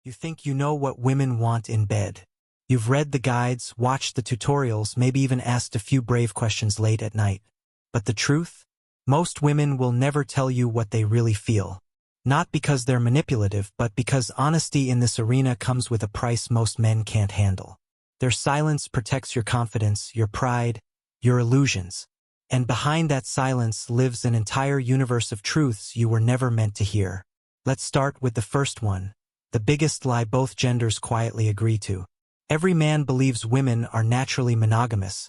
You think you know what women want in bed. You've read the guides, watched the tutorials, maybe even asked a few brave questions late at night. But the truth? Most women will never tell you what they really feel. Not because they're manipulative, but because honesty in this arena comes with a price most men can't handle. Their silence protects your confidence, your pride, your illusions. And behind that silence lives an entire universe of truths you were never meant to hear. Let's start with the first one, the biggest lie both genders quietly agree to. Every man believes women are naturally monogamous,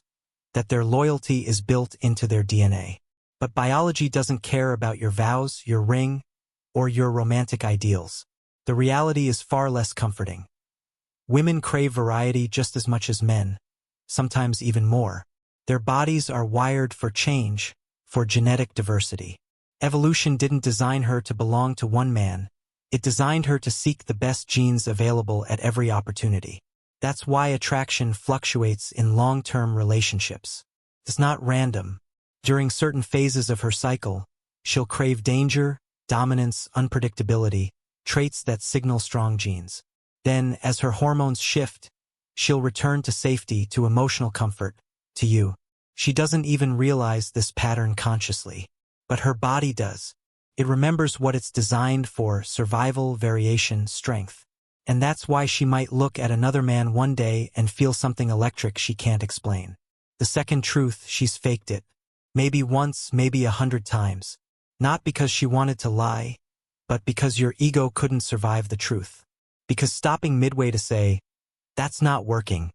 that their loyalty is built into their DNA. But biology doesn't care about your vows, your ring, or your romantic ideals. The reality is far less comforting. Women crave variety just as much as men, sometimes even more. Their bodies are wired for change, for genetic diversity. Evolution didn't design her to belong to one man. It designed her to seek the best genes available at every opportunity. That's why attraction fluctuates in long-term relationships. It's not random. During certain phases of her cycle, she'll crave danger, dominance, unpredictability, traits that signal strong genes. Then, as her hormones shift, she'll return to safety, to emotional comfort, to you. She doesn't even realize this pattern consciously. But her body does. It remembers what it's designed for: survival, variation, strength. And that's why she might look at another man one day and feel something electric she can't explain. The second truth: she's faked it. Maybe once, maybe 100 times. Not because she wanted to lie, but because your ego couldn't survive the truth. Because stopping midway to say, "That's not working,"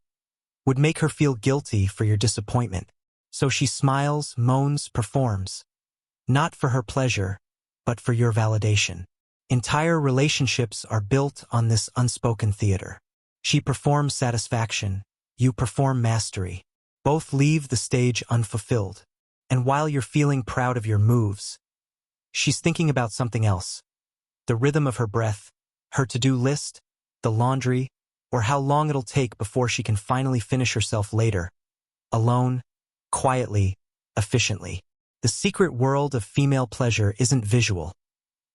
would make her feel guilty for your disappointment. So she smiles, moans, performs. Not for her pleasure, but for your validation. Entire relationships are built on this unspoken theater. She performs satisfaction, you perform mastery. Both leave the stage unfulfilled. And while you're feeling proud of your moves, she's thinking about something else. The rhythm of her breath, her to-do list, the laundry, or how long it'll take before she can finally finish herself later. Alone, quietly, efficiently. The secret world of female pleasure isn't visual.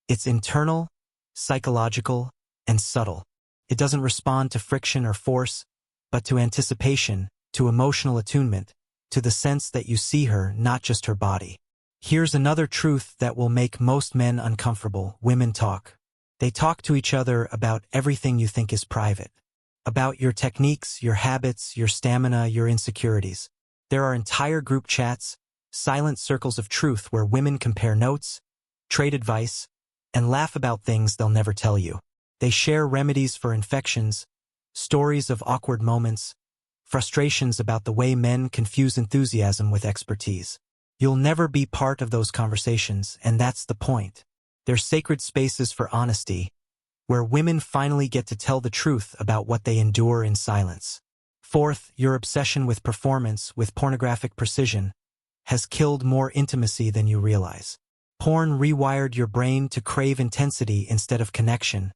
It's internal, psychological, and subtle. It doesn't respond to friction or force, but to anticipation, to emotional attunement, to the sense that you see her, not just her body. Here's another truth that will make most men uncomfortable: women talk. They talk to each other about everything you think is private. About your techniques, your habits, your stamina, your insecurities. There are entire group chats, silent circles of truth where women compare notes, trade advice, and laugh about things they'll never tell you. They share remedies for infections, stories of awkward moments, frustrations about the way men confuse enthusiasm with expertise. You'll never be part of those conversations, and that's the point. They're sacred spaces for honesty, where women finally get to tell the truth about what they endure in silence. Fourth, your obsession with performance, with pornographic precision, has killed more intimacy than you realize. Porn rewired your brain to crave intensity instead of connection,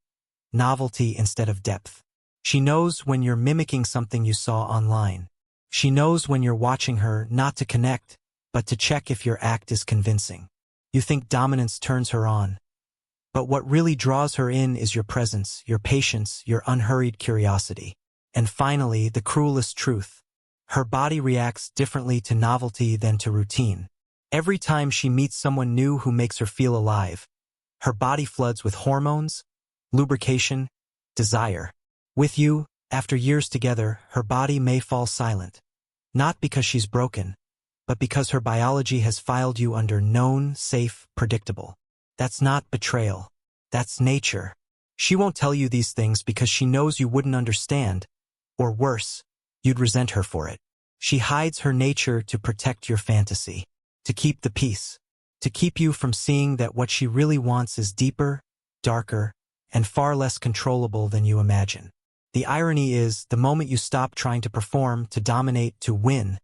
novelty instead of depth. She knows when you're mimicking something you saw online. She knows when you're watching her not to connect, but to check if your act is convincing. You think dominance turns her on. But what really draws her in is your presence, your patience, your unhurried curiosity. And finally, the cruelest truth. Her body reacts differently to novelty than to routine. Every time she meets someone new who makes her feel alive, her body floods with hormones, lubrication, desire. With you, after years together, her body may fall silent. Not because she's broken, but because her biology has filed you under known, safe, predictable. That's not betrayal. That's nature. She won't tell you these things because she knows you wouldn't understand, or worse, you'd resent her for it. She hides her nature to protect your fantasy, to keep the peace, to keep you from seeing that what she really wants is deeper, darker, and far less controllable than you imagine. The irony is, the moment you stop trying to perform, to dominate, to win,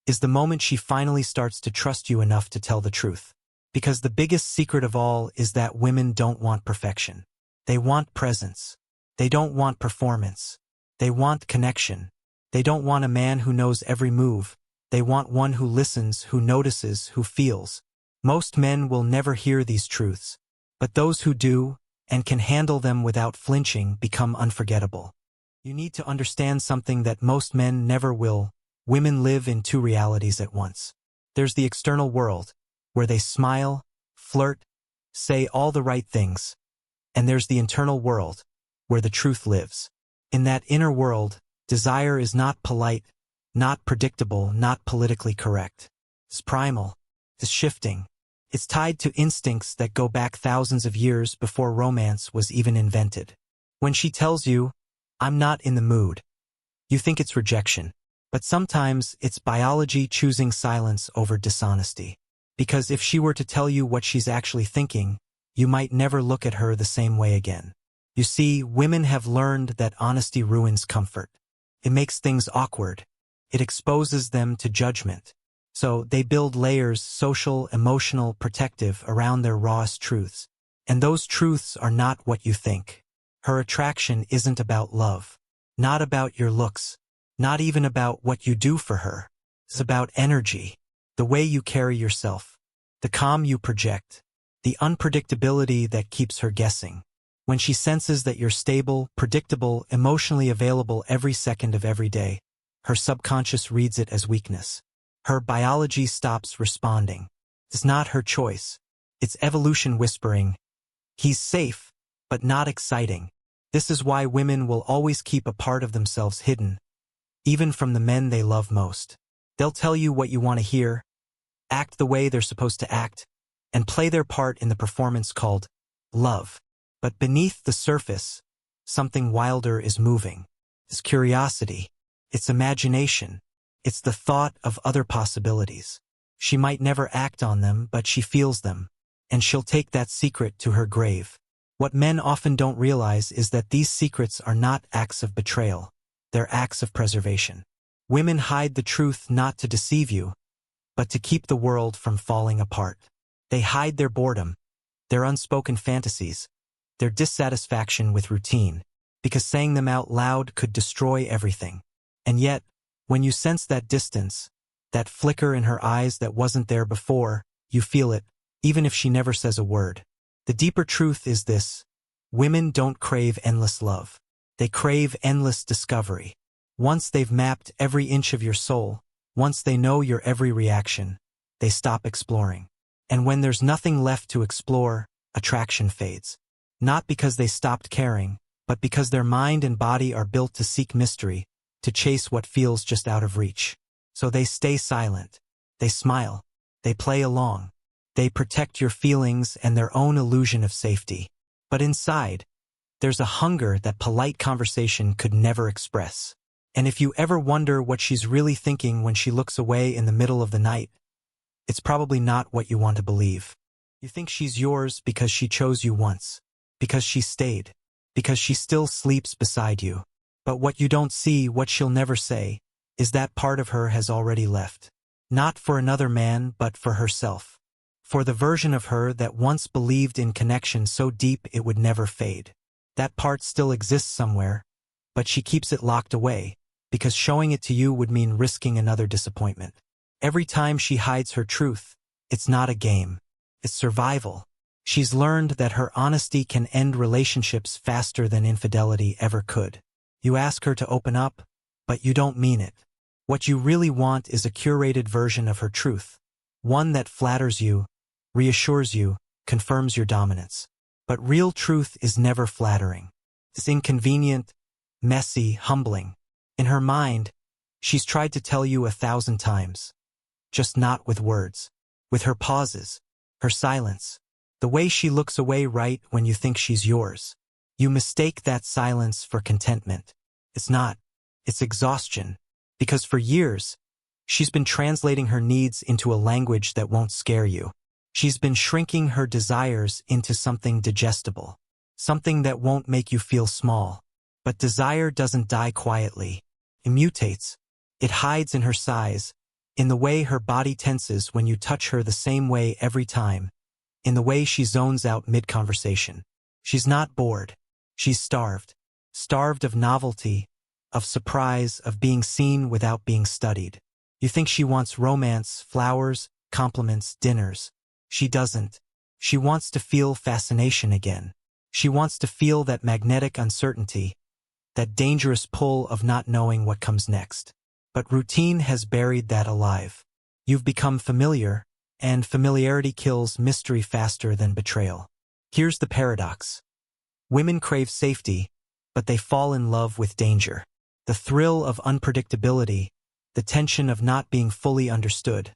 is the moment she finally starts to trust you enough to tell the truth. Because the biggest secret of all is that women don't want perfection. They want presence. They don't want performance. They want connection. They don't want a man who knows every move. They want one who listens, who notices, who feels. Most men will never hear these truths. But those who do, and can handle them without flinching become unforgettable. You need to understand something that most men never will. Women live in two realities at once. There's the external world, where they smile, flirt, say all the right things. And there's the internal world, where the truth lives. In that inner world, desire is not polite, not predictable, not politically correct. It's primal. It's shifting. It's tied to instincts that go back thousands of years before romance was even invented. When she tells you, "I'm not in the mood," you think it's rejection. But sometimes it's biology choosing silence over dishonesty. Because if she were to tell you what she's actually thinking, you might never look at her the same way again. You see, women have learned that honesty ruins comfort. It makes things awkward. It exposes them to judgment. So they build layers, social, emotional, protective, around their rawest truths. And those truths are not what you think. Her attraction isn't about love. Not about your looks. Not even about what you do for her. It's about energy. The way you carry yourself. The calm you project. The unpredictability that keeps her guessing. When she senses that you're stable, predictable, emotionally available every second of every day, her subconscious reads it as weakness. Her biology stops responding. It's not her choice. It's evolution whispering, "He's safe, but not exciting." This is why women will always keep a part of themselves hidden, even from the men they love most. They'll tell you what you want to hear, act the way they're supposed to act, and play their part in the performance called love. But beneath the surface, something wilder is moving. It's curiosity. It's imagination. It's the thought of other possibilities. She might never act on them, but she feels them, and she'll take that secret to her grave. What men often don't realize is that these secrets are not acts of betrayal. They're acts of preservation. Women hide the truth not to deceive you, but to keep the world from falling apart. They hide their boredom, their unspoken fantasies, their dissatisfaction with routine, because saying them out loud could destroy everything. And yet, when you sense that distance, that flicker in her eyes that wasn't there before, you feel it, even if she never says a word. The deeper truth is this: women don't crave endless love. They crave endless discovery. Once they've mapped every inch of your soul, once they know your every reaction, they stop exploring. And when there's nothing left to explore, attraction fades. Not because they stopped caring, but because their mind and body are built to seek mystery, to chase what feels just out of reach. So they stay silent. They smile. They play along. They protect your feelings and their own illusion of safety. But inside, there's a hunger that polite conversation could never express. And if you ever wonder what she's really thinking when she looks away in the middle of the night, it's probably not what you want to believe. You think she's yours because she chose you once, because she stayed, because she still sleeps beside you. But what you don't see, what she'll never say, is that part of her has already left. Not for another man, but for herself. For the version of her that once believed in connection so deep it would never fade. That part still exists somewhere, but she keeps it locked away, because showing it to you would mean risking another disappointment. Every time she hides her truth, it's not a game. It's survival. She's learned that her honesty can end relationships faster than infidelity ever could. You ask her to open up, but you don't mean it. What you really want is a curated version of her truth. One that flatters you, reassures you, confirms your dominance. But real truth is never flattering. It's inconvenient, messy, humbling. In her mind, she's tried to tell you 1,000 times. Just not with words. With her pauses, her silence. The way she looks away right when you think she's yours. You mistake that silence for contentment. It's not. It's exhaustion. Because for years, she's been translating her needs into a language that won't scare you. She's been shrinking her desires into something digestible. Something that won't make you feel small. But desire doesn't die quietly. It mutates. It hides in her size, in the way her body tenses when you touch her the same way every time, in the way she zones out mid-conversation. She's not bored. She's starved. Starved of novelty, of surprise, of being seen without being studied. You think she wants romance, flowers, compliments, dinners. She doesn't. She wants to feel fascination again. She wants to feel that magnetic uncertainty, that dangerous pull of not knowing what comes next. But routine has buried that alive. You've become familiar, and familiarity kills mystery faster than betrayal. Here's the paradox. Women crave safety, but they fall in love with danger. The thrill of unpredictability, the tension of not being fully understood,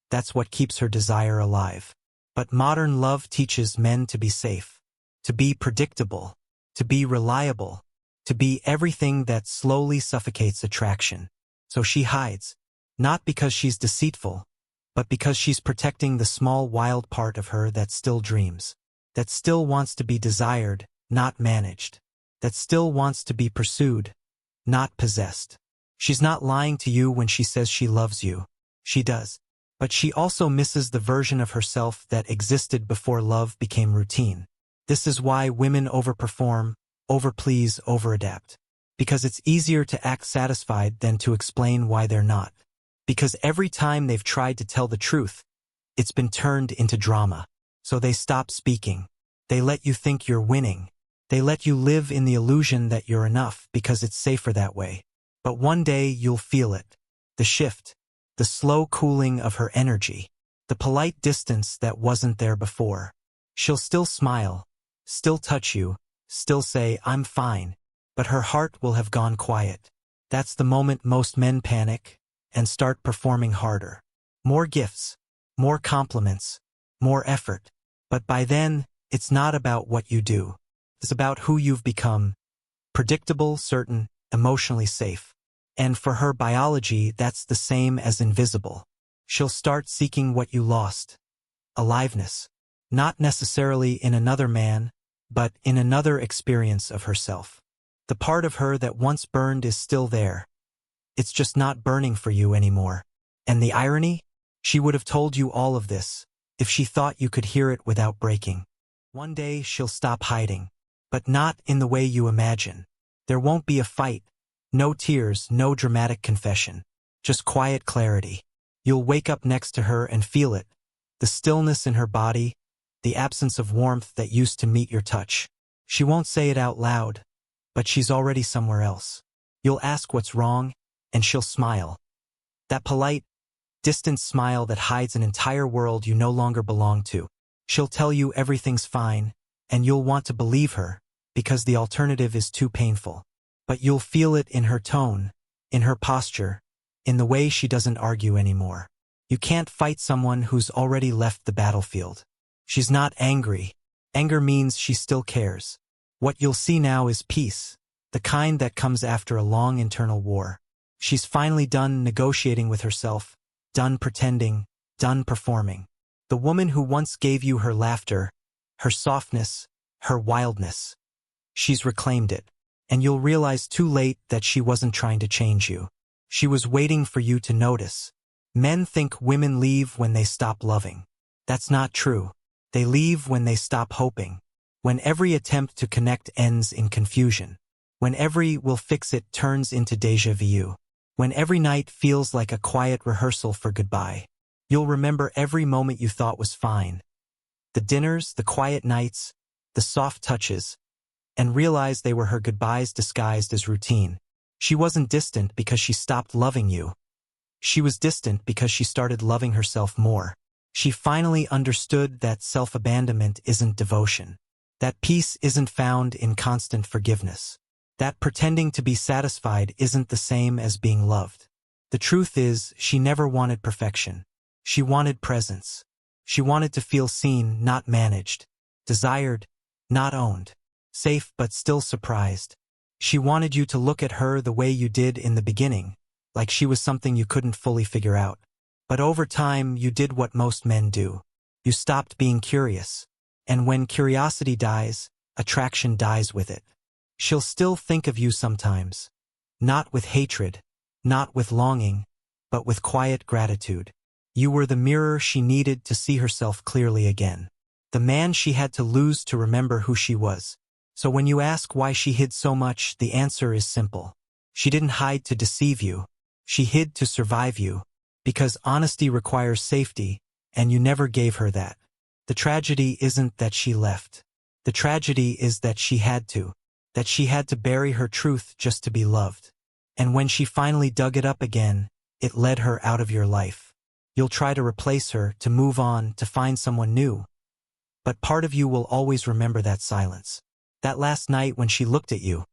that's what keeps her desire alive. But modern love teaches men to be safe, to be predictable, to be reliable, to be everything that slowly suffocates attraction. So she hides, not because she's deceitful, but because she's protecting the small wild part of her that still dreams, that still wants to be desired, not managed, that still wants to be pursued, not possessed. She's not lying to you when she says she loves you. She does. But she also misses the version of herself that existed before love became routine. This is why women overperform, overplease, overadapt. Because it's easier to act satisfied than to explain why they're not. Because every time they've tried to tell the truth, it's been turned into drama. So they stop speaking. They let you think you're winning. They let you live in the illusion that you're enough because it's safer that way. But one day you'll feel it. The shift. The slow cooling of her energy. The polite distance that wasn't there before. She'll still smile, still touch you, still say, "I'm fine," but her heart will have gone quiet. That's the moment most men panic and start performing harder. More gifts, more compliments, more effort. But by then, it's not about what you do. It's about who you've become. Predictable, certain, emotionally safe. And for her biology, that's the same as invisible. She'll start seeking what you lost. Aliveness. Not necessarily in another man, but in another experience of herself. The part of her that once burned is still there. It's just not burning for you anymore. And the irony? She would have told you all of this if she thought you could hear it without breaking. One day she'll stop hiding, but not in the way you imagine. There won't be a fight. No tears, no dramatic confession. Just quiet clarity. You'll wake up next to her and feel it. The stillness in her body, the absence of warmth that used to meet your touch. She won't say it out loud, but she's already somewhere else. You'll ask what's wrong, and she'll smile. That polite, distant smile that hides an entire world you no longer belong to. She'll tell you everything's fine, and you'll want to believe her, because the alternative is too painful. But you'll feel it in her tone, in her posture, in the way she doesn't argue anymore. You can't fight someone who's already left the battlefield. She's not angry. Anger means she still cares. What you'll see now is peace, the kind that comes after a long internal war. She's finally done negotiating with herself, done pretending, done performing. The woman who once gave you her laughter, her softness, her wildness. She's reclaimed it. And you'll realize too late that she wasn't trying to change you. She was waiting for you to notice. Men think women leave when they stop loving. That's not true. They leave when they stop hoping. When every attempt to connect ends in confusion. When every "we'll fix it" turns into déjà vu. When every night feels like a quiet rehearsal for goodbye. You'll remember every moment you thought was fine. The dinners, the quiet nights, the soft touches. And realize they were her goodbyes disguised as routine. She wasn't distant because she stopped loving you. She was distant because she started loving herself more. She finally understood that self-abandonment isn't devotion. That peace isn't found in constant forgiveness. That pretending to be satisfied isn't the same as being loved. The truth is, she never wanted perfection. She wanted presence. She wanted to feel seen, not managed. Desired, not owned. Safe but still surprised. She wanted you to look at her the way you did in the beginning, like she was something you couldn't fully figure out. But over time, you did what most men do. You stopped being curious. And when curiosity dies, attraction dies with it. She'll still think of you sometimes. Not with hatred, not with longing, but with quiet gratitude. You were the mirror she needed to see herself clearly again. The man she had to lose to remember who she was. So when you ask why she hid so much, the answer is simple. She didn't hide to deceive you. She hid to survive you. Because honesty requires safety, and you never gave her that. The tragedy isn't that she left. The tragedy is that she had to bury her truth just to be loved. And when she finally dug it up again, it led her out of your life. You'll try to replace her, to move on, to find someone new. But part of you will always remember that silence. That last night when she looked at you,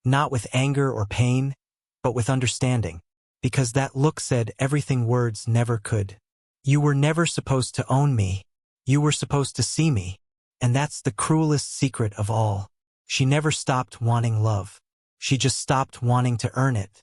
not with anger or pain, but with understanding. Because that look said everything words never could. You were never supposed to own me. You were supposed to see me. And that's the cruelest secret of all. She never stopped wanting love. She just stopped wanting to earn it.